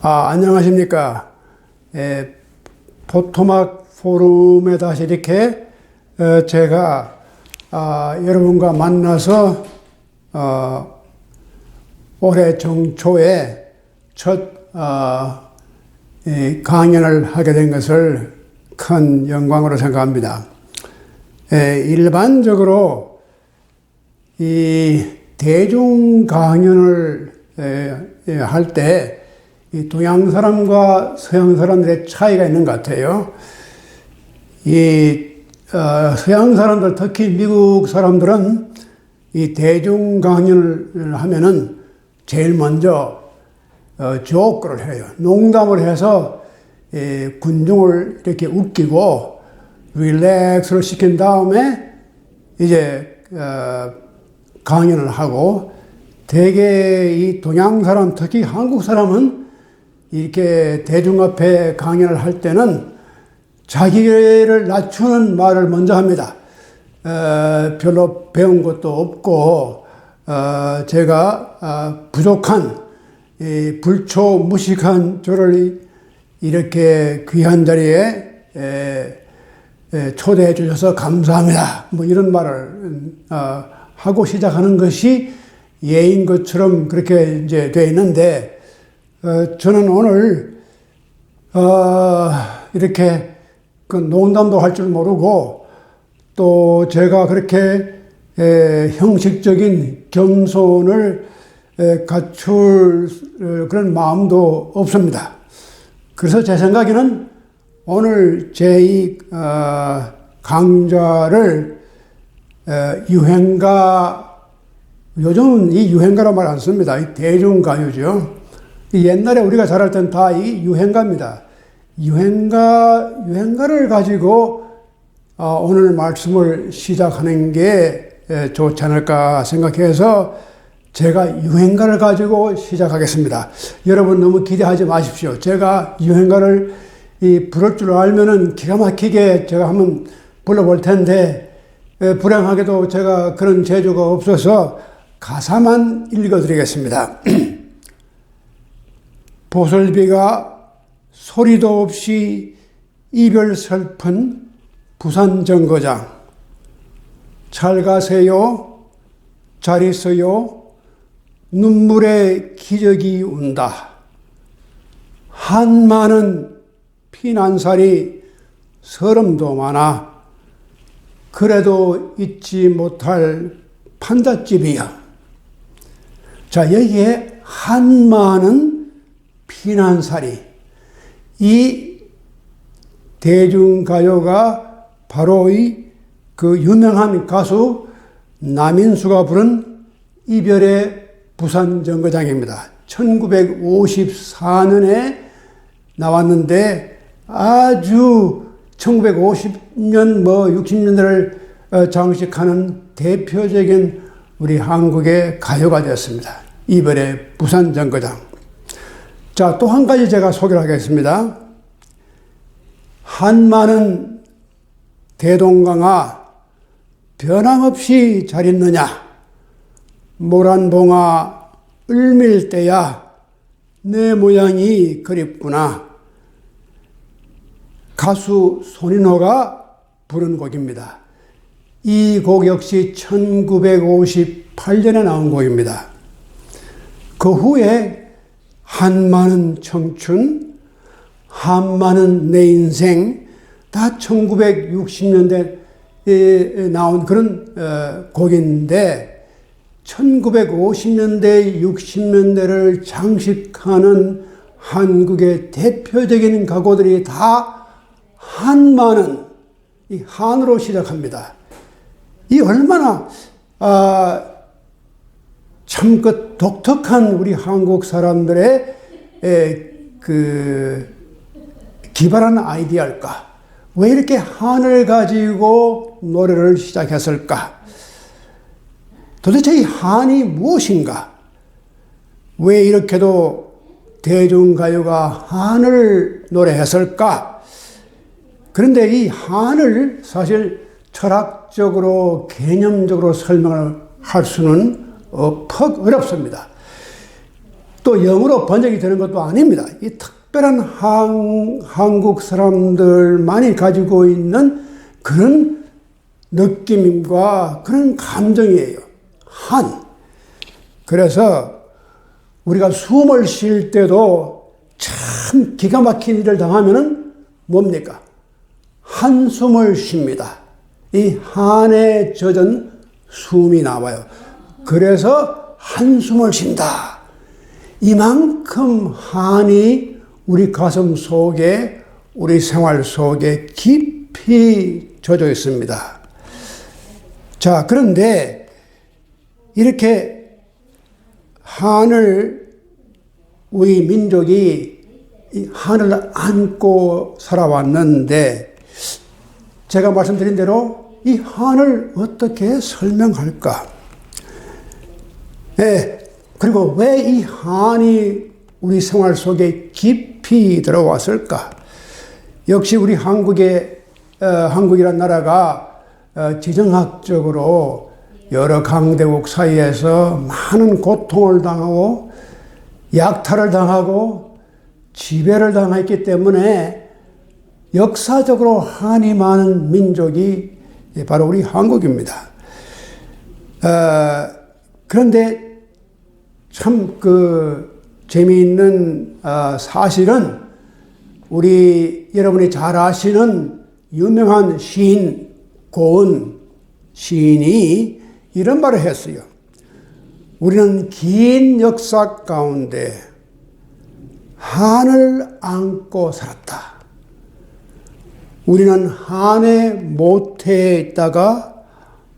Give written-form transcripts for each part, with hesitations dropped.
안녕하십니까. 포토막 포럼에 다시 이렇게 제가 여러분과 만나서 올해 정초에 첫 강연을 하게 된 것을 큰 영광으로 생각합니다. 일반적으로 이 대중 강연을 할 때 이 동양 사람과 서양 사람들의 차이가 있는 것 같아요. 서양 사람들, 특히 미국 사람들은 이 대중 강연을 하면은 제일 먼저 조크를 해요. 농담을 해서 군중을 이렇게 웃기고 릴렉스를 시킨 다음에 이제 강연을 하고, 대개 이 동양 사람, 특히 한국 사람은 이렇게 대중 앞에 강연을 할 때는 자기를 낮추는 말을 먼저 합니다. 별로 배운 것도 없고, 제가 부족한, 불초무식한 저를 이렇게 귀한 자리에 초대해 주셔서 감사합니다. 뭐 이런 말을 하고 시작하는 것이 예인 것처럼 그렇게 이제 되어 있는데, 저는 오늘 이렇게 그 농담도 할 줄 모르고, 또 제가 그렇게 형식적인 겸손을 갖출 그런 마음도 없습니다. 그래서 제 생각에는 오늘 제 이 강좌를 유행가, 요즘은 이 유행가라 말 안 씁니다. 이 대중가요죠. 옛날에 우리가 잘할 땐 다 이 유행가입니다. 유행가를 가지고 오늘 말씀을 시작하는 게 좋지 않을까 생각해서 제가 유행가를 가지고 시작하겠습니다. 여러분 너무 기대하지 마십시오. 제가 유행가를 부를 줄 알면은 기가 막히게 제가 한번 불러볼 텐데, 불행하게도 제가 그런 재주가 없어서 가사만 읽어드리겠습니다. 보슬비가 소리도 없이 이별 슬픈 부산 정거장. 잘 가세요. 잘 있어요. 눈물의 기적이 운다. 한많은 피난살이 서름도 많아. 그래도 잊지 못할 판잣집이야. 자, 여기에 한많은 피난살이, 이 대중가요가 바로 그 유명한 가수 남인수가 부른 이별의 부산 정거장입니다. 1954년에 나왔는데 아주 1950년 60년대를 장식하는 대표적인 우리 한국의 가요가 되었습니다. 이별의 부산 정거장. 자, 또 한 가지 제가 소개를 하겠습니다. 한많은 대동강아 변함없이 잘 있느냐. 모란봉아 을밀대야 내 모양이 그립구나. 가수 손인호가 부른 곡입니다. 이 곡 역시 1958년에 나온 곡입니다. 그 후에 한많은 청춘, 한많은 내 인생, 다 1960년대에 나온 그런 곡인데, 1950년대, 60년대를 장식하는 한국의 대표적인 가곡들이 다 한많은, 이 한으로 시작합니다. 이 얼마나 참 그 독특한 우리 한국 사람들의 그 기발한 아이디어일까? 왜 이렇게 한을 가지고 노래를 시작했을까? 도대체 이 한이 무엇인가? 왜 이렇게도 대중가요가 한을 노래했을까? 그런데 이 한을 사실 철학적으로, 개념적으로 설명을 할 수는 퍽 어렵습니다. 또 영어로 번역이 되는 것도 아닙니다. 이 특별한 한국 사람들만이 가지고 있는 그런 느낌과 그런 감정이에요. 그래서 우리가 숨을 쉴 때도 참 기가 막힌 일을 당하면은 뭡니까? 한숨을 쉽니다. 이 한에 젖은 숨이 나와요. 그래서 한숨을 쉰다. 이만큼 한이 우리 가슴 속에, 우리 생활 속에 깊이 젖어 있습니다. 자, 그런데 이렇게 한을 우리 민족이 이 한을 안고 살아왔는데 제가 말씀드린 대로 이 한을 어떻게 설명할까? 그리고 왜 이 한이 우리 생활 속에 깊이 들어왔을까? 역시 우리 한국이란 나라가 지정학적으로 여러 강대국 사이에서 많은 고통을 당하고 약탈을 당하고 지배를 당했기 때문에 역사적으로 한이 많은 민족이 바로 우리 한국입니다. 그런데 참 재미있는 사실은 여러분이 잘 아시는 유명한 시인, 고은 시인이 이런 말을 했어요. 우리는 긴 역사 가운데 한을 안고 살았다. 우리는 한의 모태에 있다가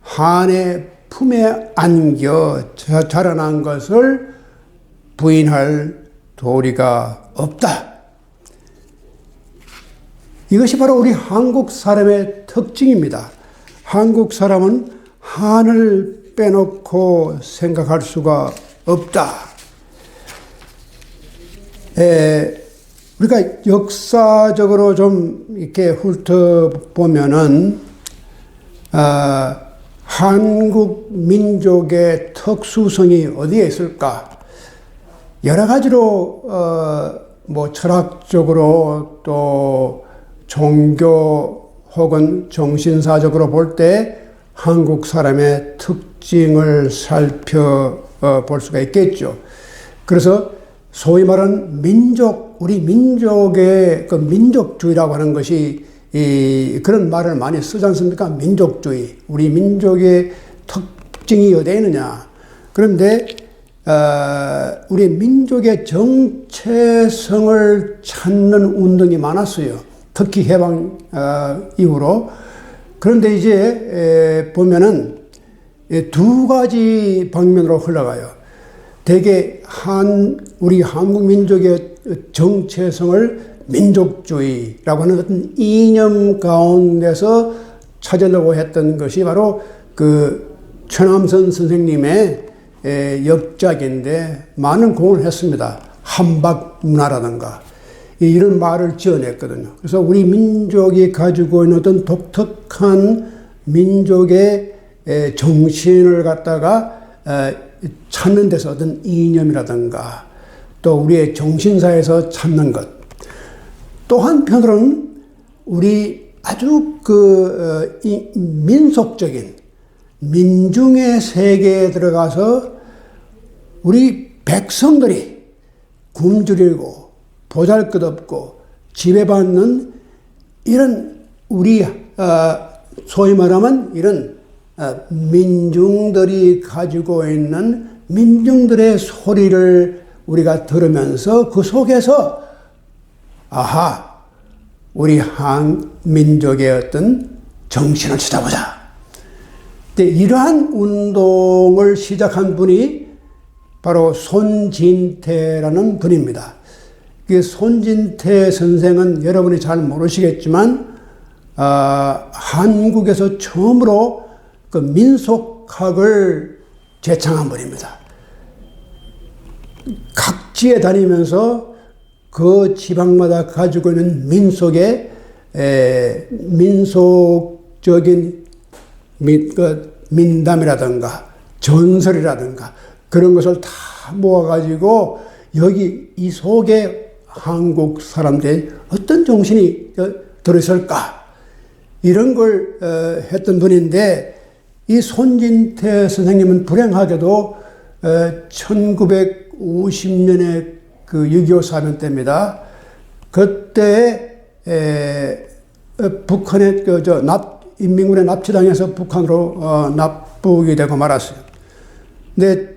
한의 품에 안겨 자라난 것을 부인할 도리가 없다. 이것이 바로 우리 한국 사람의 특징입니다. 한국 사람은 한을 빼놓고 생각할 수가 없다. 우리가 역사적으로 좀 이렇게 훑어보면은, 한국 민족의 특수성이 어디에 있을까? 여러 가지로, 철학적으로 또 종교 혹은 정신사적으로 볼 때 한국 사람의 특징을 살펴볼 수가 있겠죠. 그래서 소위 말하는 우리 민족의 민족주의라고 하는 것이 그런 말을 많이 쓰지 않습니까? 민족주의. 우리 민족의 특징이 어디에 있느냐. 그런데, 우리 민족의 정체성을 찾는 운동이 많았어요. 특히 해방, 이후로. 그런데 이제, 보면은, 두 가지 방면으로 흘러가요. 대개 우리 한국 민족의 정체성을 민족주의라고 하는 어떤 이념 가운데서 찾으려고 했던 것이 바로 최남선 선생님의 역작인데 많은 공헌을 했습니다. 한박문화라든가 이런 말을 지어냈거든요. 그래서 우리 민족이 가지고 있는 어떤 독특한 민족의 정신을 갖다가 찾는 데서 어떤 이념이라든가 또 우리의 정신사에서 찾는 것. 또 한편으로는 우리 아주 민속적인 민중의 세계에 들어가서 우리 백성들이 굶주리고 보잘것없고 지배받는 이런 우리 소위 말하면 이런 민중들이 가지고 있는 민중들의 소리를 우리가 들으면서 그 속에서 우리 한민족의 어떤 정신을 찾아보자. 이러한 운동을 시작한 분이 바로 손진태라는 분입니다. 손진태 선생은 여러분이 잘 모르시겠지만 한국에서 처음으로 민속학을 제창한 분입니다. 각지에 다니면서 그 지방마다 가지고 있는 민속적인 민담이라든가 전설이라든가 그런 것을 다 모아가지고 여기 이 속에 한국 사람들의 어떤 정신이 들어있을까? 이런 걸 했던 분인데, 이 손진태 선생님은 불행하게도 1950년에 그 6.25 사변 때입니다. 그때 북한에 인민군에 납치당해서 북한으로 납북이 되고 말았어요. 근데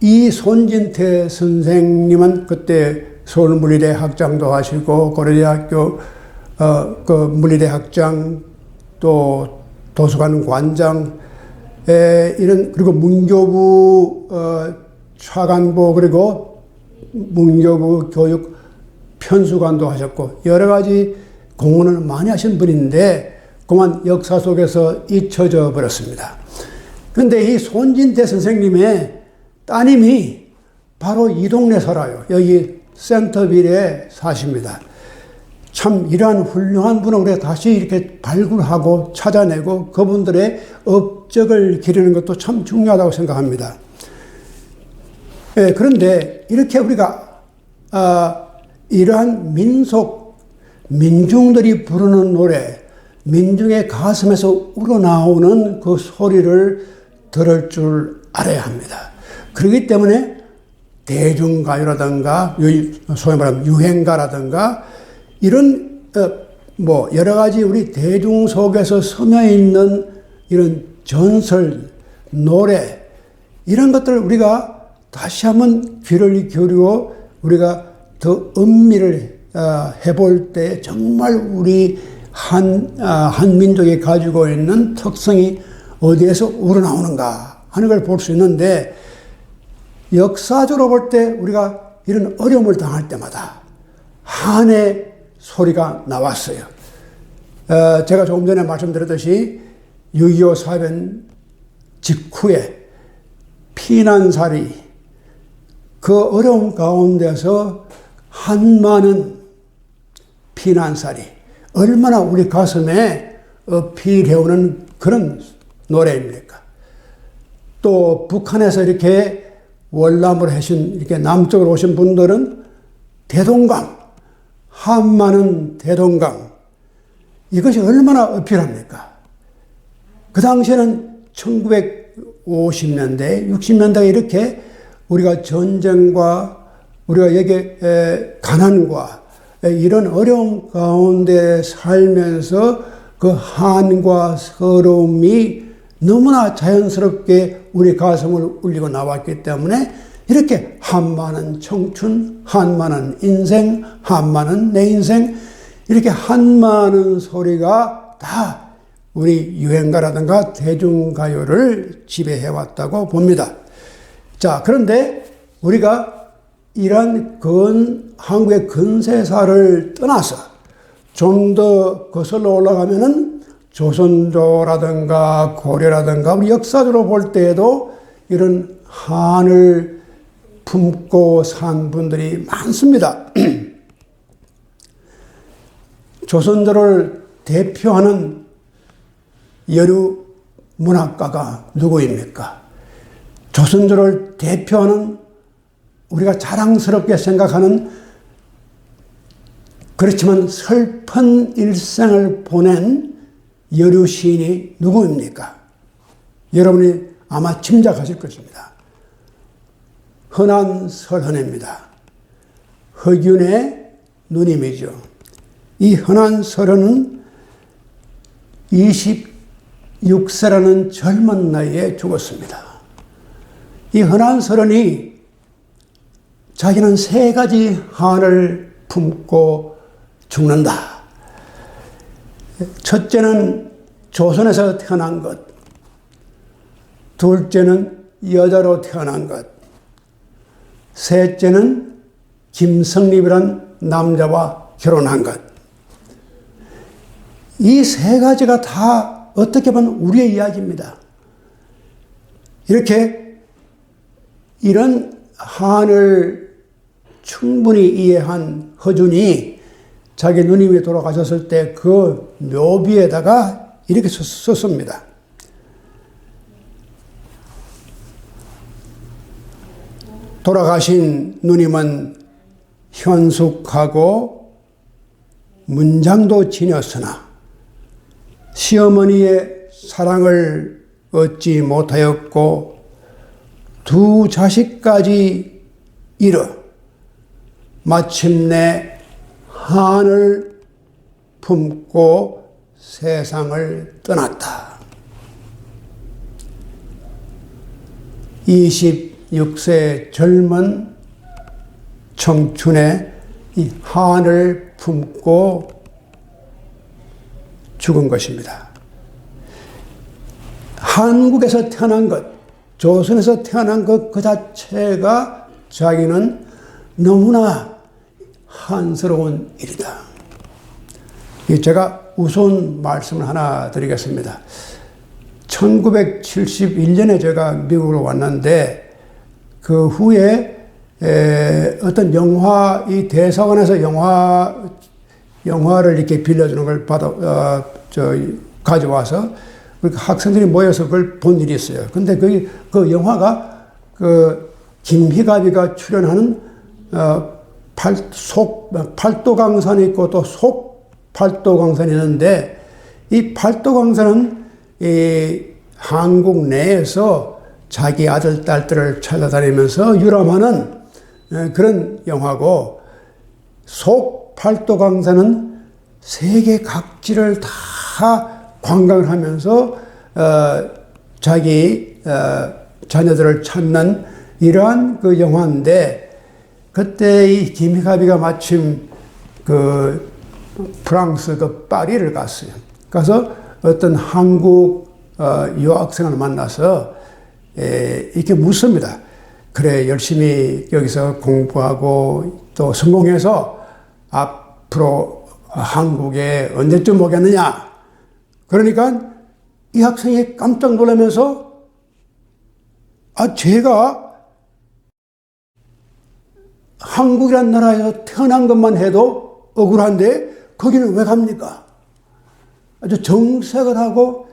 이 손진태 선생님은 그때 서울물리대 학장도 하시고 고려대학교 그 물리대 학장, 또 도서관 관장, 이런, 그리고 문교부 차관보, 그리고 문교부 교육 편수관도 하셨고 여러 가지 공헌을 많이 하신 분인데 그만 역사 속에서 잊혀져 버렸습니다. 그런데 이 손진태 선생님의 따님이 바로 이 동네 살아요. 여기 센터빌에 사십니다. 참 이러한 훌륭한 분을 우리가 다시 이렇게 발굴하고 찾아내고 그분들의 업적을 기리는 것도 참 중요하다고 생각합니다. 그런데 이렇게 우리가 이러한 민중들이 부르는 노래, 민중의 가슴에서 우러나오는 그 소리를 들을 줄 알아야 합니다. 그렇기 때문에 대중가요라든가 소위 말하면 유행가라든가 이런 여러 가지 우리 대중 속에서 스며 있는 이런 전설, 노래, 이런 것들을 우리가 다시 한번 귀를 기울이고 우리가 더 음미를 해볼 때 정말 우리 한민족이 가지고 있는 특성이 어디에서 우러나오는가 하는 걸 볼 수 있는데, 역사적으로 볼 때 우리가 이런 어려움을 당할 때마다 한의 소리가 나왔어요. 제가 조금 전에 말씀드렸듯이 6.25 사변 직후에 피난살이, 그 어려움 가운데서 한많은 피난살이 얼마나 우리 가슴에 어필해오는 그런 노래입니까? 또 북한에서 이렇게 월남을 하신, 이렇게 남쪽으로 오신 분들은 대동강, 한많은 대동강, 이것이 얼마나 어필합니까? 그 당시에는 1950년대, 60년대에 이렇게 우리가 전쟁과 우리가 여기 가난과 이런 어려움 가운데 살면서 그 한과 서러움이 너무나 자연스럽게 우리 가슴을 울리고 나왔기 때문에 이렇게 한많은 청춘, 한많은 인생, 한많은 내 인생, 이렇게 한많은 소리가 다 우리 유행가라든가 대중가요를 지배해왔다고 봅니다. 자, 그런데 우리가 이러한 한국의 근세사를 떠나서 좀 더 거슬러 올라가면은 조선조라든가 고려라든가 우리 역사적으로 볼 때에도 이런 한을 품고 산 분들이 많습니다. 조선조를 대표하는 여류 문학가가 누구입니까? 조선조를 대표하는 우리가 자랑스럽게 생각하는, 그렇지만 슬픈 일생을 보낸 여류 시인이 누구입니까? 여러분이 아마 짐작하실 것입니다. 흔한설헌입니다. 허균의 누님이죠. 이 흔한설헌은 26세라는 젊은 나이에 죽었습니다. 이 흔한설헌이 자기는 3가지 한을 품고 죽는다. 첫째는 조선에서 태어난 것, 둘째는 여자로 태어난 것, 셋째는 김성립이란 남자와 결혼한 것. 이 3가지가 다 어떻게 보면 우리의 이야기입니다. 이렇게 이런 한을 충분히 이해한 허준이 자기 누님이 돌아가셨을 때 그 묘비에다가 이렇게 썼습니다. 돌아가신 누님은 현숙하고 문장도 지녔으나 시어머니의 사랑을 얻지 못하였고 두 자식까지 잃어 마침내 한을 품고 세상을 떠났다. 26세 젊은 청춘에 이 한을 품고 죽은 것입니다. 한국에서 태어난 것, 조선에서 태어난 것 그 자체가 자기는 너무나 한스러운 일이다. 제가 우선 말씀을 하나 드리겠습니다. 1971년에 제가 미국으로 왔는데 그 후에 어떤 영화, 이 대사관에서 영화를 이렇게 빌려주는 걸 가져와서 학생들이 모여서 그걸 본 일이 있어요. 근데 그 영화가 김희갑이가 출연하는 팔도강산이 있고 또 속팔도강산이 있는데 이 팔도강산은 한국 내에서 자기 아들, 딸들을 찾아다니면서 유람하는 그런 영화고 속팔도강산은 세계 각지를 다 관광을 하면서 자기 자녀들을 찾는 이러한 그 영화인데 그때 이 김희갑이가 마침 그 프랑스 그 파리를 갔어요. 가서 어떤 한국 유학생을 만나서 이렇게 묻습니다. 그래, 열심히 여기서 공부하고 또 성공해서 앞으로 한국에 언제쯤 오겠느냐? 그러니까 이 학생이 깜짝 놀라면서 제가 한국이란 나라에서 태어난 것만 해도 억울한데 거기는 왜 갑니까? 아주 정색을 하고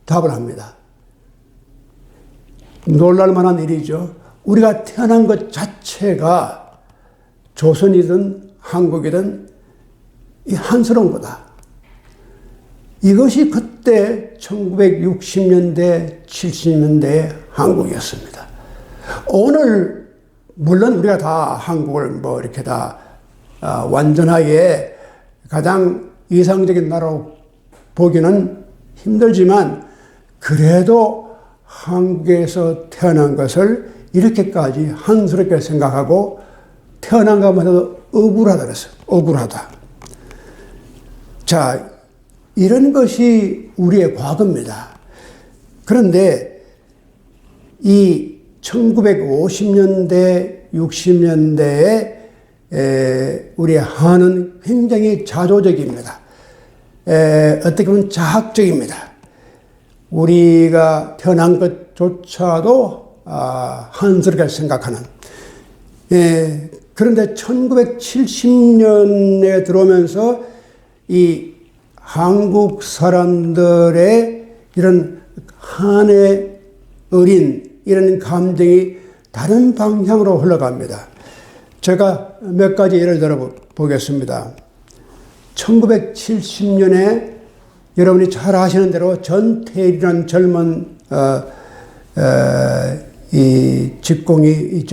답을 합니다. 놀랄만한 일이죠. 우리가 태어난 것 자체가 조선이든 한국이든 이 한스러운 거다. 이것이 그때 1960년대, 70년대의 한국이었습니다. 오늘 물론 우리가 다 한국을 뭐 이렇게 다 완전하게 가장 이상적인 나라로 보기는 힘들지만 그래도 한국에서 태어난 것을 이렇게까지 한스럽게 생각하고 태어난 것만 해도 억울하다 그랬어요. 억울하다. 자, 이런 것이 우리의 과거입니다. 그런데 이 1950년대, 60년대에 우리의 한은 굉장히 자조적입니다. 어떻게 보면 자학적입니다. 우리가 태어난 것조차도 한스럽게 생각하는. 그런데 1970년에 들어오면서 이 한국 사람들의 이런 한의 어린 이런 감정이 다른 방향으로 흘러갑니다. 제가 몇 가지 예를 들어 보겠습니다. 1970년에 여러분이 잘 아시는 대로 전태일이라는 젊은 이 직공이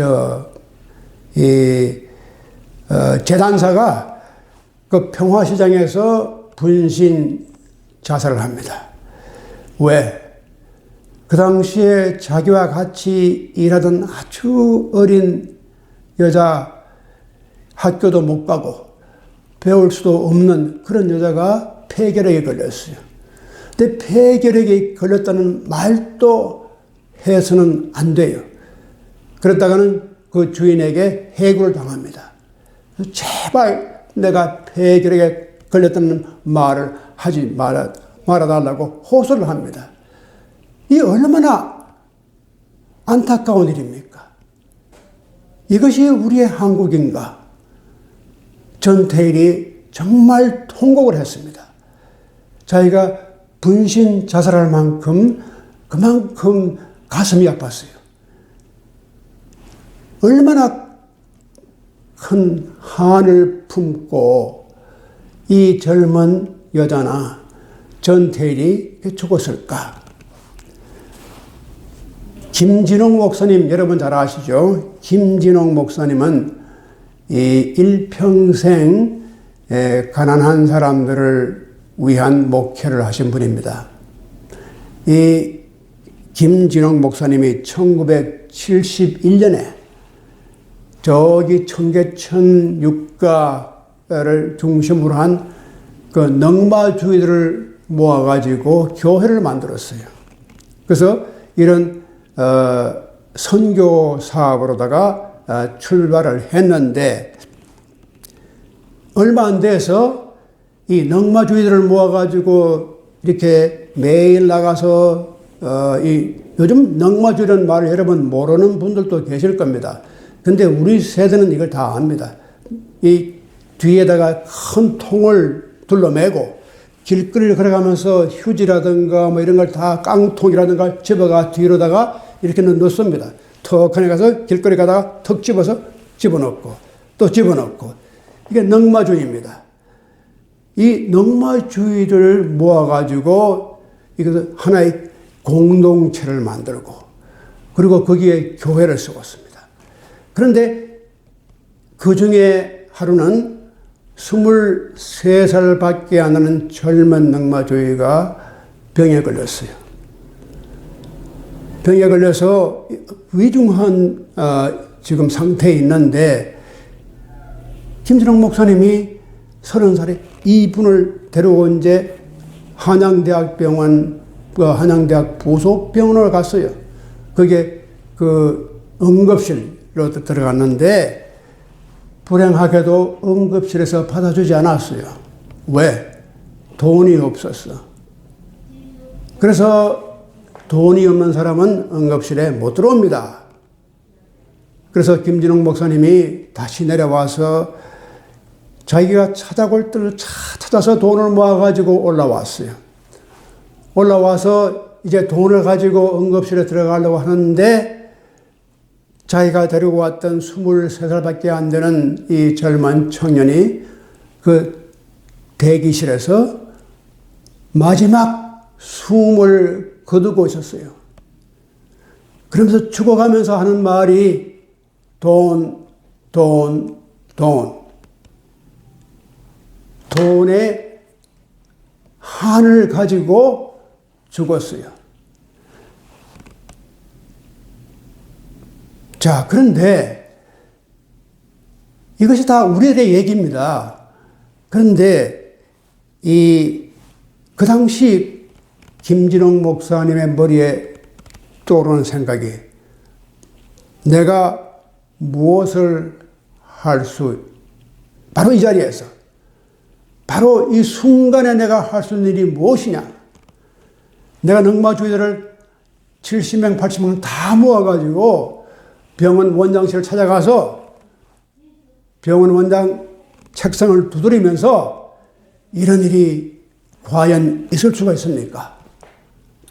재단사가 그 평화시장에서 분신 자살을 합니다. 왜? 그 당시에 자기와 같이 일하던 아주 어린 여자, 학교도 못 가고 배울 수도 없는 그런 여자가 폐결핵에 걸렸어요. 근데 폐결핵에 걸렸다는 말도 해서는 안 돼요. 그랬다가는 그 주인에게 해고를 당합니다. 제발 내가 폐결핵에 걸렸다는 말을 하지 말아달라고 호소를 합니다. 이 얼마나 안타까운 일입니까? 이것이 우리의 한국인가? 전태일이 정말 통곡을 했습니다. 자기가 분신 자살할 만큼 그만큼 가슴이 아팠어요. 얼마나 큰 한을 품고 이 젊은 여자나 전태일이 죽었을까? 김진홍 목사님 여러분 잘 아시죠? 김진홍 목사님은 이 일평생 가난한 사람들을 위한 목회를 하신 분입니다. 이 김진홍 목사님이 1971년에 저기 청계천 육가를 중심으로 한 그 넝마주의들을 모아가지고 교회를 만들었어요. 그래서 이런 선교 사업으로다가 출발을 했는데 얼마 안 돼서 이 넝마주의들을 모아가지고 이렇게 매일 나가서 요즘 넝마주의라는 말을 여러분 모르는 분들도 계실 겁니다. 근데 우리 세대는 이걸 다 압니다. 이 뒤에다가 큰 통을 둘러매고 길거리를 걸어가면서 휴지라든가 뭐 이런 걸 다 깡통이라든가 집어가 뒤로다가 이렇게 넣습니다. 턱 안에 가서 길거리 가다가 턱 집어서 집어넣고 또 집어넣고 이게 넝마주의입니다. 이 넝마주의들을 모아가지고 이것을 하나의 공동체를 만들고 그리고 거기에 교회를 세웠습니다. 그런데 그 중에 하루는 23살밖에 안 되는 젊은 넝마주의가 병에 걸렸어요. 병에 걸려서 위중한 지금 상태에 있는데 김진홍 목사님이 30살에 이분을 데려온 이제 한양대학병원, 한양대학 부속병원을 갔어요. 그게 그 응급실로 들어갔는데 불행하게도 응급실에서 받아주지 않았어요. 왜? 돈이 없었어. 그래서 돈이 없는 사람은 응급실에 못 들어옵니다. 그래서 김진홍 목사님이 다시 내려와서 자기가 찾아볼 때를 찾아서 돈을 모아가지고 올라왔어요. 올라와서 이제 돈을 가지고 응급실에 들어가려고 하는데 자기가 데리고 왔던 23살밖에 안 되는 이 젊은 청년이 그 대기실에서 마지막 숨을 거두고 있었어요. 그러면서 죽어가면서 하는 말이 돈, 돈, 돈. 돈의 한을 가지고 죽었어요. 자, 그런데 이것이 다 우리들의 얘기입니다. 그런데 그 당시 김진홍 목사님의 머리에 떠오르는 생각이 내가 무엇을 바로 이 자리에서 바로 이 순간에 내가 할 수 있는 일이 무엇이냐? 내가 넝마주의들을 70명, 80명 다 모아가지고 병원 원장실을 찾아가서 병원 원장 책상을 두드리면서 이런 일이 과연 있을 수가 있습니까?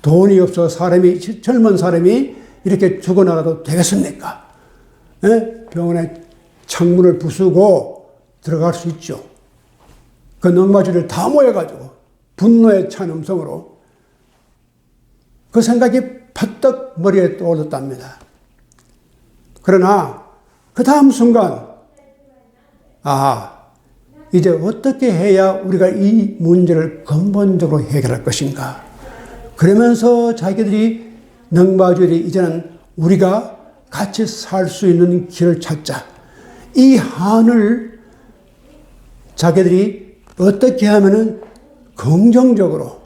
돈이 없어 젊은 사람이 이렇게 죽어나가도 되겠습니까? 병원에 창문을 부수고 들어갈 수 있죠. 그 넝마주를 다 모여가지고 분노에 찬 음성으로 그 생각이 퍼뜩 머리에 떠올랐답니다. 그러나 그 다음 순간 이제 어떻게 해야 우리가 이 문제를 근본적으로 해결할 것인가. 그러면서 자기들이 넝마주들이 이제는 우리가 같이 살 수 있는 길을 찾자. 이 한을 자기들이 어떻게 하면은 긍정적으로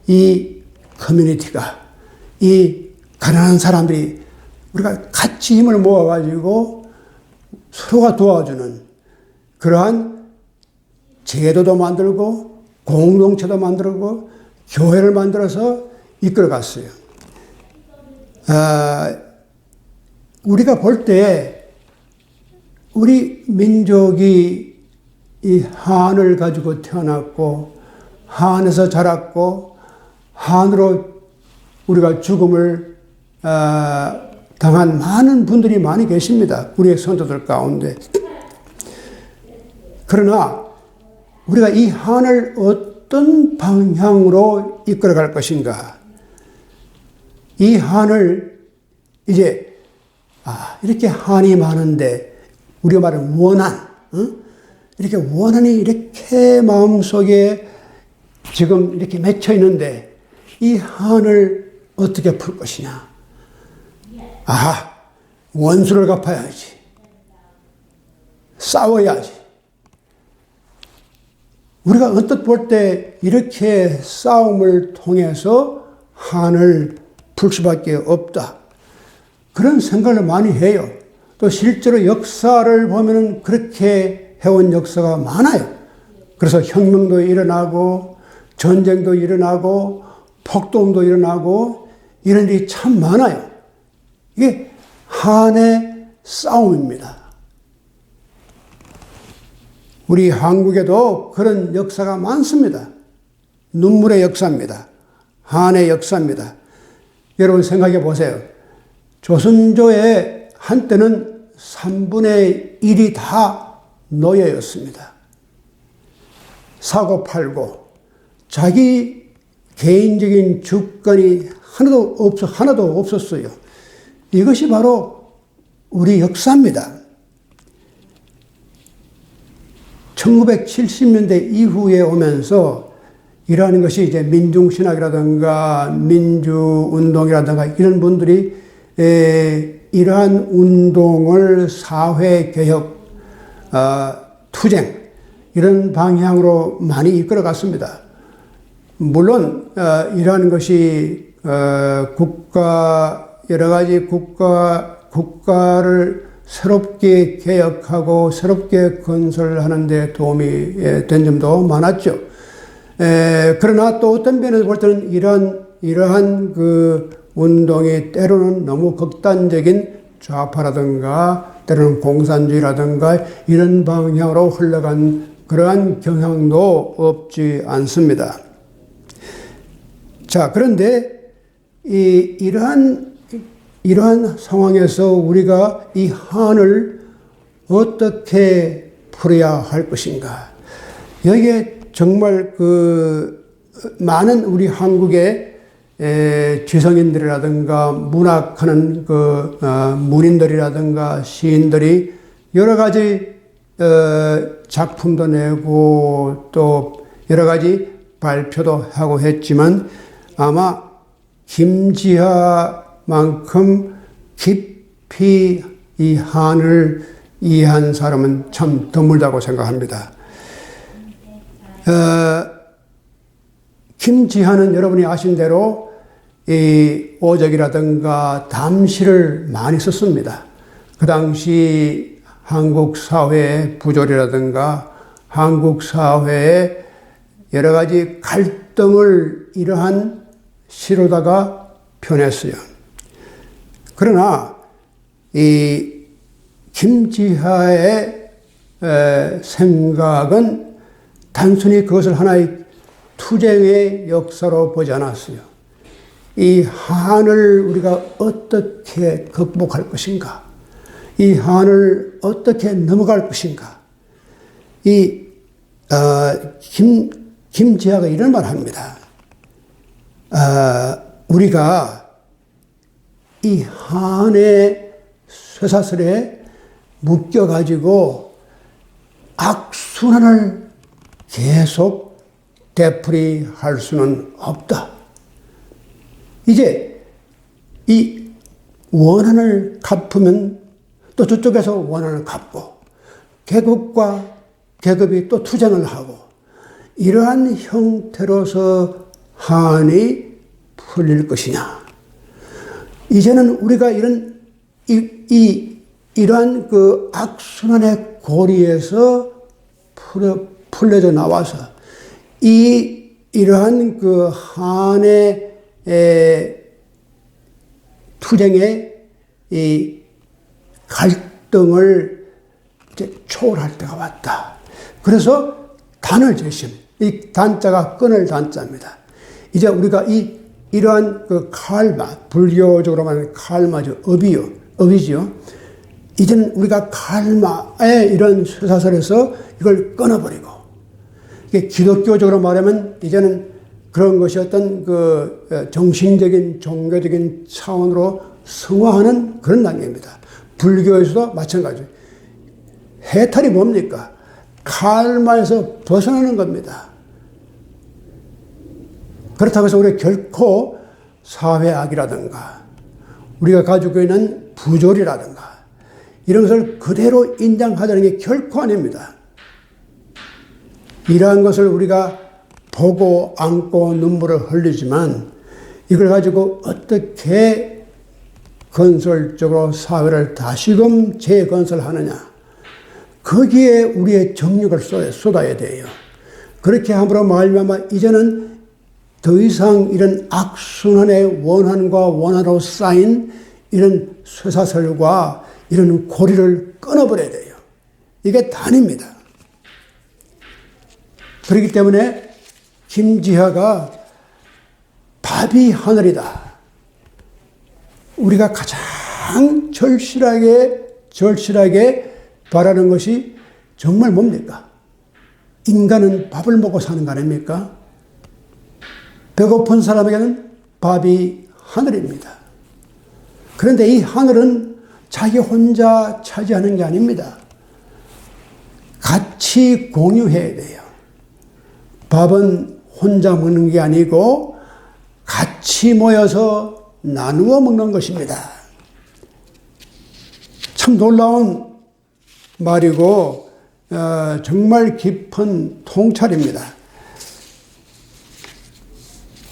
이 커뮤니티가 이 가난한 사람들이 우리가 같이 힘을 모아가지고 서로가 도와주는 그러한 제도도 만들고 공동체도 만들고 교회를 만들어서 이끌어갔어요. 우리가 볼 때 우리 민족이 이 한을 가지고 태어났고 한에서 자랐고 한으로 우리가 죽음을 당한 많은 분들이 많이 계십니다. 우리의 성도들 가운데. 그러나 우리가 이 한을 어떤 방향으로 이끌어갈 것인가? 이 한을 이제 이렇게 한이 많은데 우리가 말하는 원한, 이렇게 원한이 이렇게 마음속에 지금 이렇게 맺혀 있는데 이 한을 어떻게 풀 것이냐? 원수를 갚아야지. 싸워야지. 우리가 언뜻 볼 때 이렇게 싸움을 통해서 한을 풀 수밖에 없다. 그런 생각을 많이 해요. 또 실제로 역사를 보면은 그렇게 해온 역사가 많아요. 그래서 혁명도 일어나고 전쟁도 일어나고 폭동도 일어나고 이런 일이 참 많아요. 이게 한의 싸움입니다. 우리 한국에도 그런 역사가 많습니다. 눈물의 역사입니다. 한의 역사입니다. 여러분 생각해 보세요. 조선조의 한때는 3분의 1이 다 노예였습니다. 사고팔고 자기 개인적인 주권이 하나도 없었어요. 이것이 바로 우리 역사입니다. 1970년대 이후에 오면서 이러한 것이 이제 민중신학이라든가 민주운동이라든가 이런 분들이 이러한 운동을 사회개혁, 투쟁 이런 방향으로 많이 이끌어갔습니다. 물론 이러한 것이 여러 가지 국가를 새롭게 개혁하고 새롭게 건설하는 데 도움이 된 점도 많았죠. 그러나 또 어떤 면에서 볼 때는 이러한 그 운동이 때로는 너무 극단적인 좌파라든가 때로는 공산주의라든가 이런 방향으로 흘러간 그러한 경향도 없지 않습니다. 자, 그런데 이러한 상황에서 우리가 이 한을 어떻게 풀어야 할 것인가? 여기에 정말 많은 우리 한국의 지성인들이라든가 문학하는 문인들이라든가 시인들이 여러 가지 작품도 내고 또 여러 가지 발표도 하고 했지만 아마 김지하만큼 깊이 이 한을 이해한 사람은 참 드물다고 생각합니다. 김지하는 여러분이 아신 대로 이 오적이라든가 담시를 많이 썼습니다. 그 당시 한국 사회의 부조리라든가 한국 사회의 여러 가지 갈등을 이러한 시로다가 표현했어요. 그러나 이 김지하의 생각은 단순히 그것을 하나의 투쟁의 역사로 보지 않았어요. 이 한을 우리가 어떻게 극복할 것인가? 이 한을 어떻게 넘어갈 것인가? 김지하가 이런 말을 합니다. 우리가 이 한의 쇠사슬에 묶여가지고 악순환을 계속 되풀이할 수는 없다. 이제 이 원한을 갚으면 또 저쪽에서 원한을 갚고 계급과 계급이 또 투쟁을 하고 이러한 형태로서 한이 풀릴 것이냐. 이제는 우리가 이러한 그 악순환의 고리에서 풀려져 나와서 이러한 그 한의 투쟁의 이 갈등을 이제 초월할 때가 왔다. 그래서 단을 제시합니다. 이 단자가 끊을 단자입니다. 이제 우리가 이 이러한 그 칼마, 불교적으로 말하는 칼마죠. 업이지요. 이제는 우리가 칼마의 이런 쇠사슬에서 이걸 끊어버리고, 이게 기독교적으로 말하면 이제는 그런 것이 어떤 그 정신적인, 종교적인 차원으로 승화하는 그런 단계입니다. 불교에서도 마찬가지예요. 해탈이 뭡니까? 칼마에서 벗어나는 겁니다. 그렇다고 해서 우리가 결코 사회악이라든가 우리가 가지고 있는 부조리라든가 이런 것을 그대로 인정하자는 게 결코 아닙니다. 이러한 것을 우리가 보고 안고 눈물을 흘리지만 이걸 가지고 어떻게 건설적으로 사회를 다시금 재건설하느냐, 거기에 우리의 정력을 쏟아야 돼요. 그렇게 함으로 말미암아 이제는 더 이상 이런 악순환의 원한과 원한으로 쌓인 이런 쇠사슬과 이런 고리를 끊어버려야 돼요. 이게 단입니다. 그렇기 때문에 김지하가 밥이 하늘이다. 우리가 가장 절실하게 바라는 것이 정말 뭡니까? 인간은 밥을 먹고 사는 거 아닙니까? 배고픈 사람에게는 밥이 하늘입니다. 그런데 이 하늘은 자기 혼자 차지하는 게 아닙니다. 같이 공유해야 돼요. 밥은 혼자 먹는 게 아니고 같이 모여서 나누어 먹는 것입니다. 참 놀라운 말이고 정말 깊은 통찰입니다.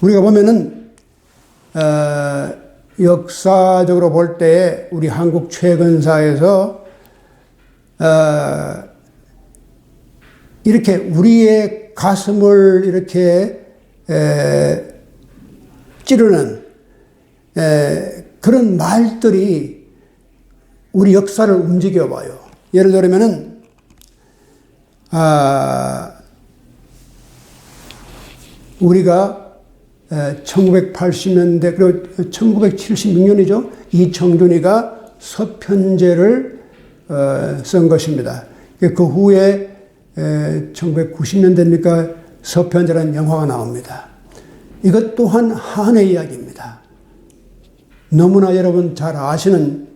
우리가 보면은 역사적으로 볼 때 우리 한국 최근사에서 이렇게 우리의 가슴을 이렇게 찌르는 그런 말들이 우리 역사를 움직여 봐요. 예를 들면은 우리가 1980년대 그리고 1976년이죠. 이청준이가 서편제를 쓴 것입니다. 그 후에 1990년대니까 서편제라는 영화가 나옵니다. 이것 또한 한의 이야기입니다. 너무나 여러분 잘 아시는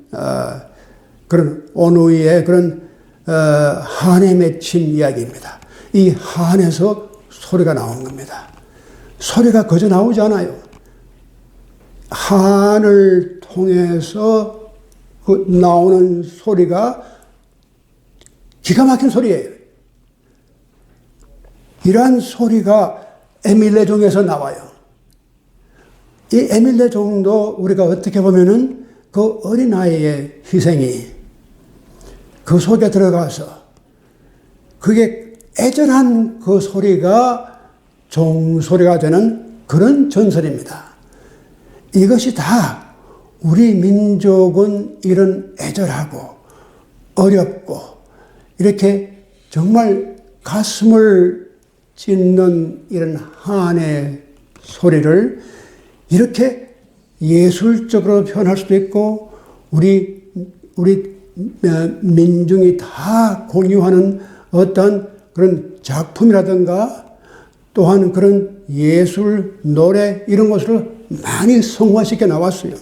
그런 온우이의 그런 한에 맺힌 이야기입니다. 이 한에서 소리가 나온 겁니다. 소리가 거저 나오지 않아요. 한을 통해서 그 나오는 소리가 기가 막힌 소리예요. 이러한 소리가 에밀레종에서 나와요. 이 에밀레종도 우리가 어떻게 보면은 그 어린아이의 희생이 그 속에 들어가서 그게 애절한 그 소리가 종소리가 되는 그런 전설입니다. 이것이 다 우리 민족은 이런 애절하고 어렵고 이렇게 정말 가슴을 찢는 이런 한의 소리를 이렇게 예술적으로 표현할 수도 있고 우리 민중이 다 공유하는 어떤 그런 작품이라든가 또한 그런 예술, 노래 이런 것을 많이 성화시켜 나왔어요.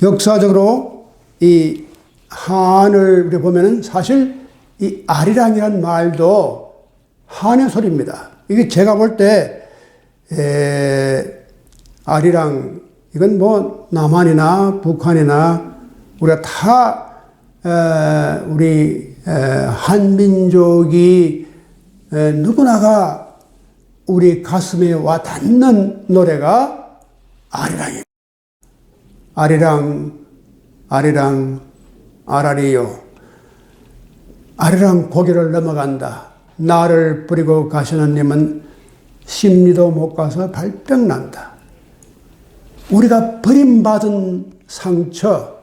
역사적으로 이 한을 우리 보면은 사실 이 아리랑이라는 말도 한의 소리입니다. 이게 제가 볼 때 아리랑 이건 뭐 남한이나 북한이나 우리가 다 우리 한민족이 누구나가 우리 가슴에 와 닿는 노래가 아리랑입니다. 아리랑 아리랑 아라리요. 아리랑 고개를 넘어간다. 나를 버리고 가시는 님은 심리도 못 가서 발병 난다. 우리가 버림받은 상처,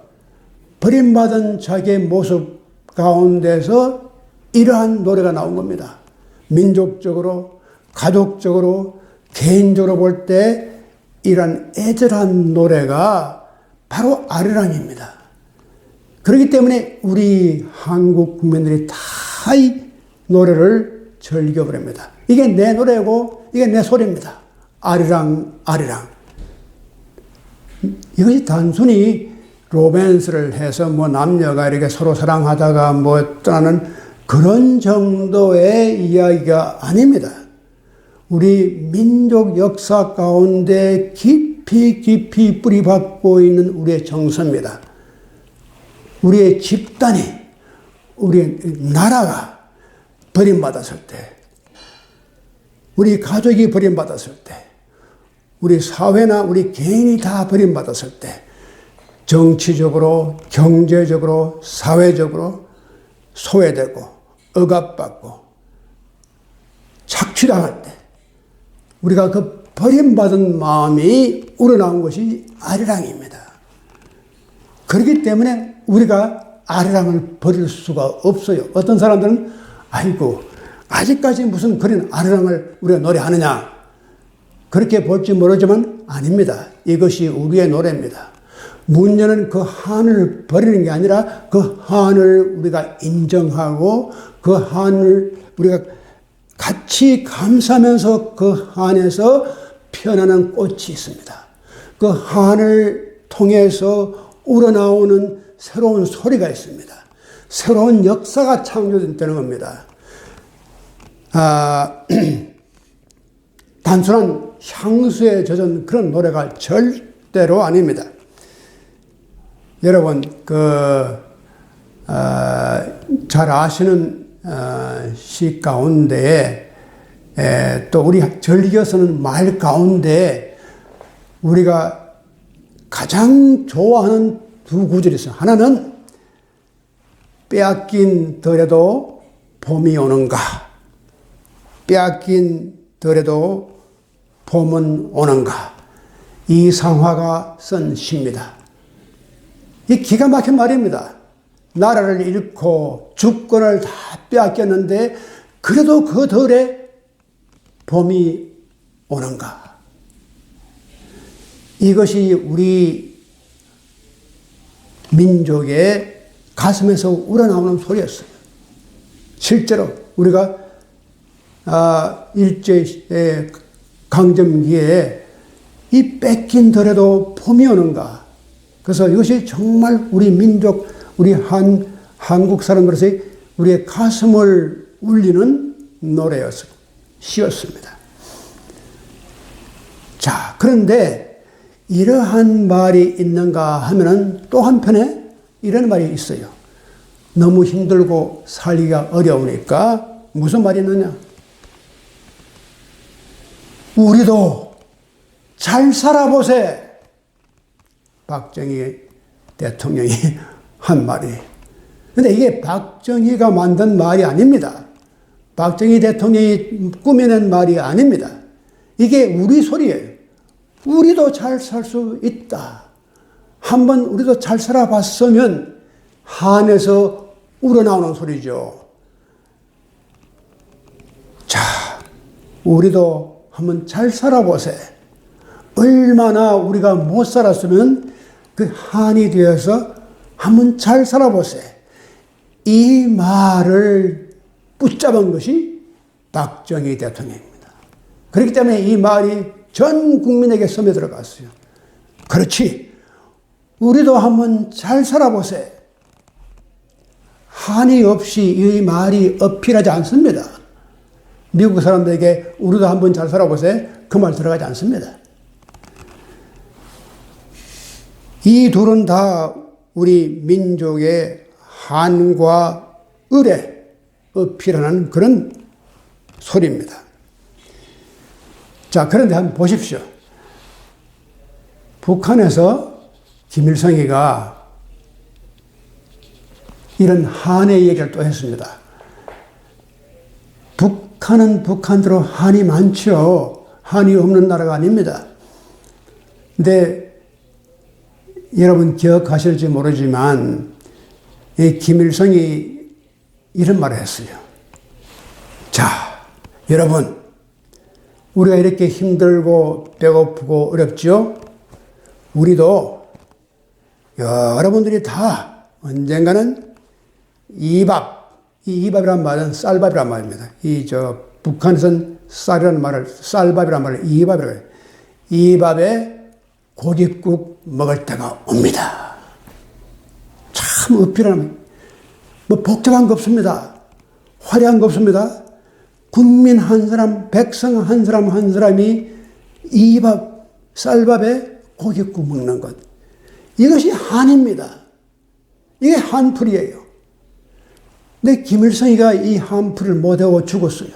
버림받은 자기의 모습 가운데서 이러한 노래가 나온 겁니다. 민족적으로 가족적으로, 개인적으로 볼 때 이런 애절한 노래가 바로 아리랑입니다. 그렇기 때문에 우리 한국 국민들이 다 이 노래를 즐겨버립니다. 이게 내 노래고 이게 내 소리입니다. 아리랑 아리랑. 이것이 단순히 로맨스를 해서 뭐 남녀가 이렇게 서로 사랑하다가 뭐 떠나는 그런 정도의 이야기가 아닙니다. 우리 민족 역사 가운데 깊이 깊이 뿌리박고 있는 우리의 정서입니다. 우리의 집단이, 우리의 나라가 버림받았을 때, 우리 가족이 버림받았을 때, 우리 사회나 우리 개인이 다 버림받았을 때, 정치적으로, 경제적으로, 사회적으로 소외되고, 억압받고, 착취당할 때, 우리가 그 버림받은 마음이 우러나온 것이 아리랑입니다. 그렇기 때문에 우리가 아리랑을 버릴 수가 없어요. 어떤 사람들은 아이고 아직까지 무슨 그런 아리랑을 우리가 노래하느냐 그렇게 볼지 모르지만 아닙니다. 이것이 우리의 노래입니다. 문제는 그 한을 버리는 게 아니라 그 한을 우리가 인정하고 그 한을 우리가 같이 감싸면서 그 한에서 피어나는 꽃이 있습니다. 그 한을 통해서 우러나오는 새로운 소리가 있습니다. 새로운 역사가 창조되는 겁니다. 단순한 향수에 젖은 그런 노래가 절대로 아닙니다. 여러분, 잘 아시는 시 가운데 또 우리 즐겨 쓰는 말 가운데 우리가 가장 좋아하는 두 구절이 있어요. 하나는 빼앗긴 덜에도 봄이 오는가, 빼앗긴 덜에도 봄은 오는가. 이상화가 쓴 시입니다. 이 기가 막힌 말입니다. 나라를 잃고 주권을 다 빼앗겼는데 그래도 그 덜에 봄이 오는가. 이것이 우리 민족의 가슴에서 우러나오는 소리였어요. 실제로 우리가 일제 강점기에 이 뺏긴 덜에도 봄이 오는가. 그래서 이것이 정말 우리 민족, 우리 한국 사람으로서의 우리의 가슴을 울리는 노래였어요. 시였습니다. 자, 그런데 이러한 말이 있는가 하면은 또 한편에 이런 말이 있어요. 너무 힘들고 살기가 어려우니까 무슨 말이 있느냐? 우리도 잘 살아보세. 박정희 대통령이 한 말이에요. 근데 이게 박정희가 만든 말이 아닙니다. 박정희 대통령이 꾸며낸 말이 아닙니다. 이게 우리 소리예요. 우리도 잘 살 수 있다. 한번 우리도 잘 살아봤으면 한에서 우러나오는 소리죠. 자, 우리도 한번 잘 살아보세. 얼마나 우리가 못 살았으면 그 한이 되어서 한번 잘 살아보세. 이 말을 붙잡은 것이 박정희 대통령입니다. 그렇기 때문에 이 말이 전 국민에게 섬에 들어갔어요. 그렇지. 우리도 한번 잘 살아보세. 한이 없이 이 말이 어필하지 않습니다. 미국 사람들에게 우리도 한번 잘 살아보세. 그 말 들어가지 않습니다. 이 둘은 다 우리 민족의 한과 을에 어필하는 그런 소리입니다. 자, 그런데 한번 보십시오. 북한에서 김일성이가 이런 한의 얘기를 또 했습니다. 북한은 북한대로 한이 많죠. 한이 없는 나라가 아닙니다. 근데 여러분 기억하실지 모르지만 이 김일성이 이런 말을 했어요. 자, 여러분, 우리가 이렇게 힘들고 배고프고 어렵죠? 우리도 여러분들이 다 언젠가는 이밥, 이 이밥이란 말은 쌀밥이란 말입니다. 북한에서는 쌀이라는 말을, 쌀밥이란 말을 이밥이라고 해요. 이밥에 고깃국 먹을 때가 옵니다. 참 어필하는, 뭐 복잡한 거 없습니다. 화려한 거 없습니다. 국민 한 사람, 백성 한 사람 한 사람이 이밥, 쌀밥에 고깃국 먹는 것. 이것이 한입니다. 이게 한풀이에요. 근데 김일성이가 이 한풀이를 못하고 죽었어요.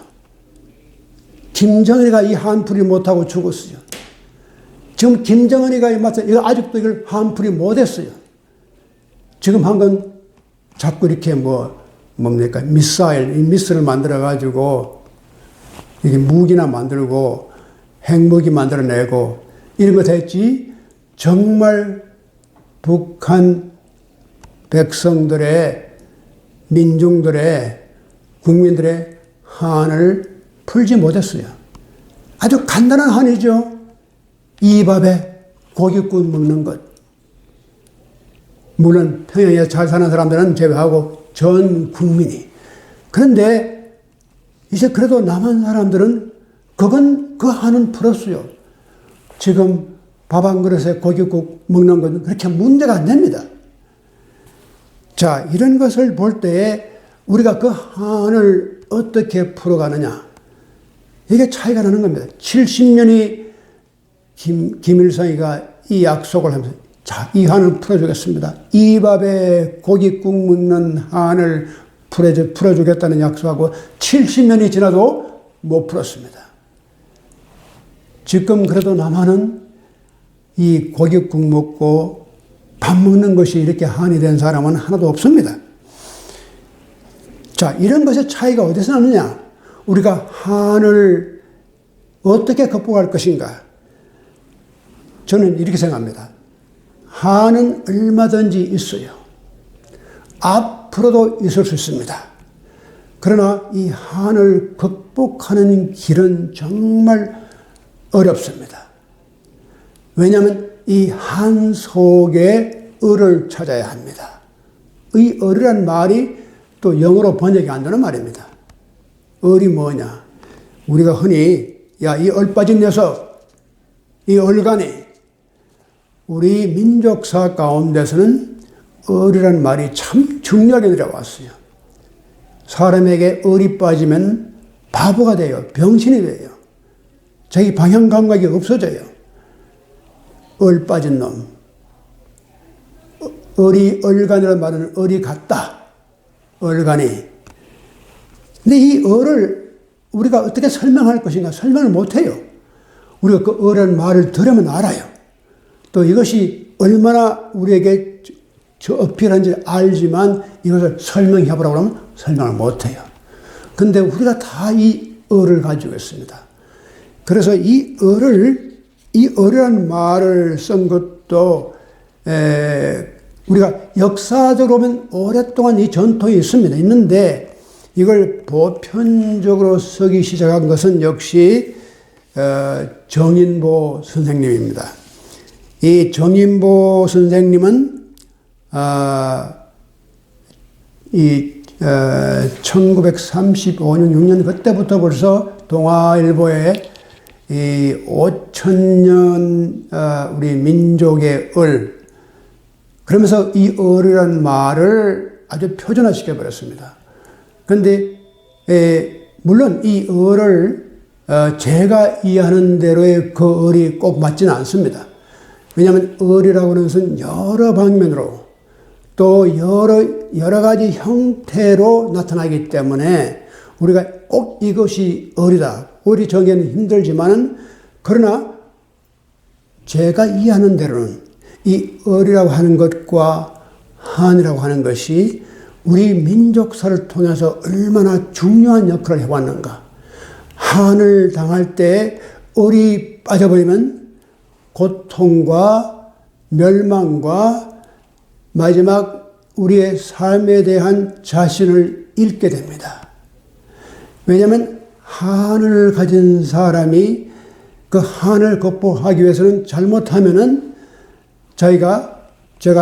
김정은이가 이 한풀이 못하고 죽었어요. 지금 김정은이가 이거 아직도 이걸 한풀이 못했어요. 지금 한 건 자꾸 이렇게 뭡니까? 미사일을 만들어가지고 이게 무기나 만들고 핵무기 만들어내고 이런 거 됐지. 정말 북한 백성들의, 민중들의, 국민들의 한을 풀지 못했어요. 아주 간단한 한이죠. 이 밥에 고깃국 먹는 것. 물론 평양에 잘 사는 사람들은 제외하고 전 국민이. 그런데 이제 그래도 남한 사람들은 그 한은 풀었어요. 지금 밥 한 그릇에 고깃국 먹는 건 그렇게 문제가 안 됩니다. 자, 이런 것을 볼 때에 우리가 그 한을 어떻게 풀어가느냐. 이게 차이가 나는 겁니다. 70년이 김일성이가 이 약속을 하면서 자, 이 한을 풀어주겠습니다. 이 밥에 고깃국 먹는 한을 풀어주겠다는 약속하고 70년이 지나도 못 풀었습니다. 지금 그래도 남한은 이 고깃국 먹고 밥 먹는 것이 이렇게 한이 된 사람은 하나도 없습니다. 자, 이런 것의 차이가 어디서 나느냐? 우리가 한을 어떻게 극복할 것인가? 저는 이렇게 생각합니다. 한은 얼마든지 있어요. 앞으로도 있을 수 있습니다. 그러나 이 한을 극복하는 길은 정말 어렵습니다. 왜냐하면 이 한 속에 을을 찾아야 합니다. 이 을이란 말이 또 영어로 번역이 안 되는 말입니다. 을이 뭐냐? 우리가 흔히 이 을 빠진 녀석, 이 을간이 우리 민족사 가운데서는 을이란 말이 참 중요하게 들어왔어요. 사람에게 을이 빠지면 바보가 돼요. 병신이 돼요. 자기 방향 감각이 없어져요. 을 빠진 놈. 을간이라는 말은 을이 같다. 을간이. 근데 이 을을 우리가 어떻게 설명할 것인가? 설명을 못해요. 우리가 그 을이라는 말을 들으면 알아요. 또 이것이 얼마나 우리에게 어필한지 알지만 이것을 설명해보라고 하면 설명을 못해요. 근데 우리가 다 이 을을 가지고 있습니다. 그래서 이 을이라는 말을 쓴 것도 우리가 역사적으로 보면 오랫동안 이 전통이 있는데 이걸 보편적으로 쓰기 시작한 것은 역시 정인보 선생님입니다. 이 정인보 선생님은 1935년, 6년 그때부터 벌써 동아일보에 이 5천년 우리 민족의 을, 그러면서 이 을이라는 말을 아주 표준화시켜 버렸습니다. 그런데 물론 이 을을 제가 이해하는 대로의 그 을이 꼭 맞지는 않습니다. 왜냐하면 을이라고 하는 것은 여러 방면으로 또 여러 가지 형태로 나타나기 때문에 우리가 꼭 이것이 을이다. 을이 정의는 힘들지만은 그러나 제가 이해하는 대로는 이 을이라고 하는 것과 한이라고 하는 것이 우리 민족사를 통해서 얼마나 중요한 역할을 해왔는가. 한을 당할 때 을이 빠져버리면 고통과 멸망과 마지막 우리의 삶에 대한 자신을 잃게 됩니다. 왜냐하면 한을 가진 사람이 그 한을 극복하기 위해서는 잘못하면은 제가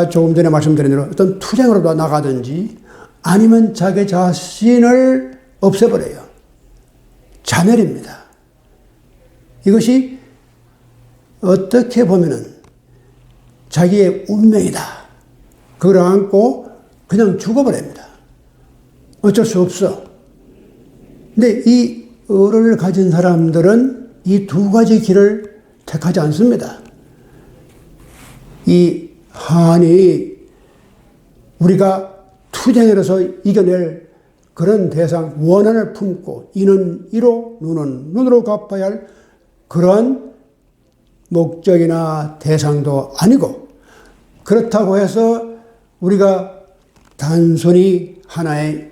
조금 전에 말씀드린 대로 어떤 투쟁으로 나가든지 아니면 자기 자신을 없애버려요. 자멸입니다. 이것이 어떻게 보면은 자기의 운명이다. 그걸 안고 그냥 죽어버립니다. 어쩔 수 없어. 근데 이 의를 가진 사람들은 이 두 가지 길을 택하지 않습니다. 이 한이 우리가 투쟁으로서 이겨낼 그런 대상, 원한을 품고 이는 이로 눈은 눈으로 갚아야 할 그러한 목적이나 대상도 아니고, 그렇다고 해서 우리가 단순히 하나의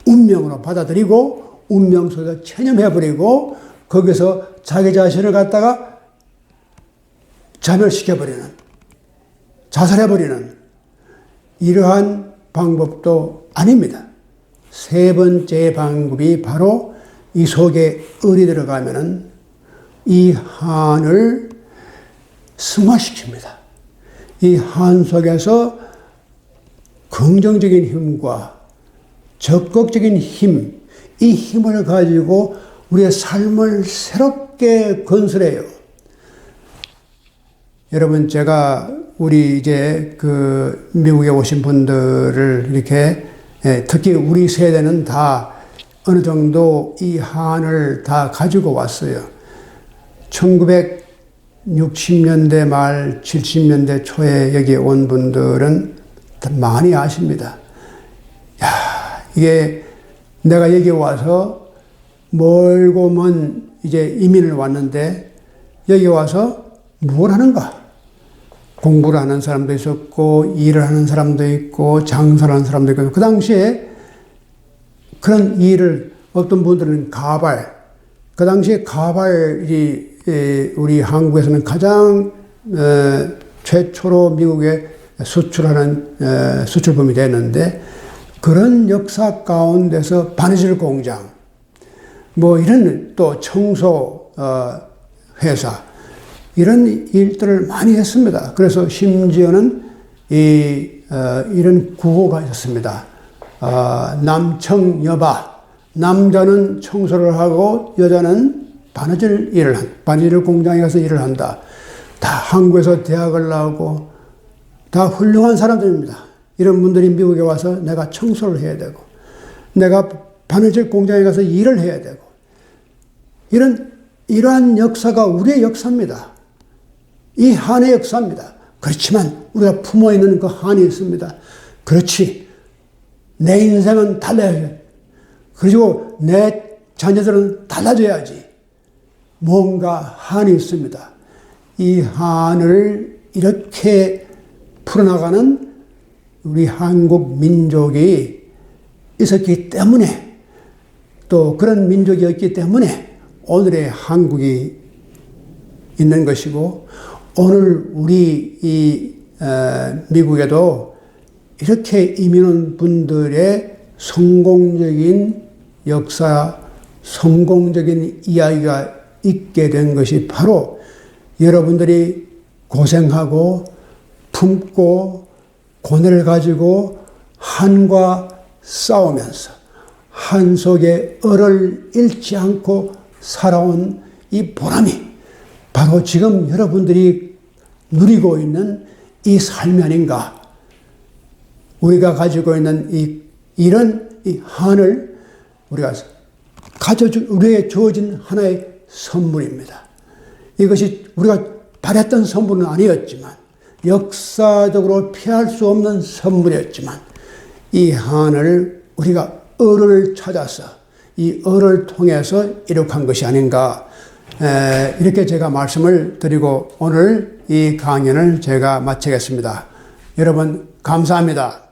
운명으로 받아들이고 운명 속에서 체념해버리고 거기서 자기 자신을 갖다가 자멸시켜버리는, 자살해버리는 이러한 방법도 아닙니다. 세 번째 방법이 바로 이 속에 을이 들어가면은 이 한을 승화시킵니다. 이 한 속에서 긍정적인 힘과 적극적인 힘, 이 힘을 가지고 우리의 삶을 새롭게 건설해요. 여러분, 제가 우리 이제 그 미국에 오신 분들을 이렇게 특히 우리 세대는 다 어느 정도 이 한을 다 가지고 왔어요. 1960년대 말 70년대 초에 여기 온 분들은 많이 아십니다. 야, 이게 내가 여기 와서 멀고 먼 이제 이민을 왔는데 여기 와서 뭘 하는가? 공부를 하는 사람도 있었고 일을 하는 사람도 있고 장사를 하는 사람도 있고, 그 당시에 그런 일을 어떤 분들은 그 당시에 가발이 우리 한국에서는 가장 최초로 미국에 수출하는 수출품이 됐는데, 그런 역사 가운데서 바느질 공장, 뭐 이런 또 청소 회사, 이런 일들을 많이 했습니다. 그래서 심지어는 이런 구호가 있었습니다. 남청여바, 남자는 청소를 하고 여자는 바느질 공장에 가서 일을 한다. 다 한국에서 대학을 나오고 다 훌륭한 사람들입니다. 이런 분들이 미국에 와서 내가 청소를 해야 되고 내가 바느질 공장에 가서 일을 해야 되고, 이러한 역사가 우리의 역사입니다. 이 한의 역사입니다. 그렇지만 우리가 품어 있는 그 한이 있습니다. 그렇지, 내 인생은 달라야지. 그리고 내 자녀들은 달라져야지. 뭔가 한이 있습니다. 이 한을 이렇게 풀어나가는 우리 한국 민족이 있었기 때문에, 또 그런 민족이었기 때문에 오늘의 한국이 있는 것이고, 오늘 우리 미국에도 이렇게 이민 온 분들의 성공적인 역사, 성공적인 이야기가 있게 된 것이 바로 여러분들이 고생하고 품고 고뇌를 가지고 한과 싸우면서 한 속에 을을 잃지 않고 살아온 이 보람이 바로 지금 여러분들이 누리고 있는 이 삶이 아닌가. 우리가 가지고 있는 이런 한을 우리에게 주어진 하나의 선물입니다. 이것이 우리가 바랬던 선물은 아니었지만, 역사적으로 피할 수 없는 선물이었지만, 이 한을 우리가 을을 찾아서 이 을을 통해서 이룩한 것이 아닌가, 이렇게 제가 말씀을 드리고 오늘 이 강연을 제가 마치겠습니다. 여러분 감사합니다.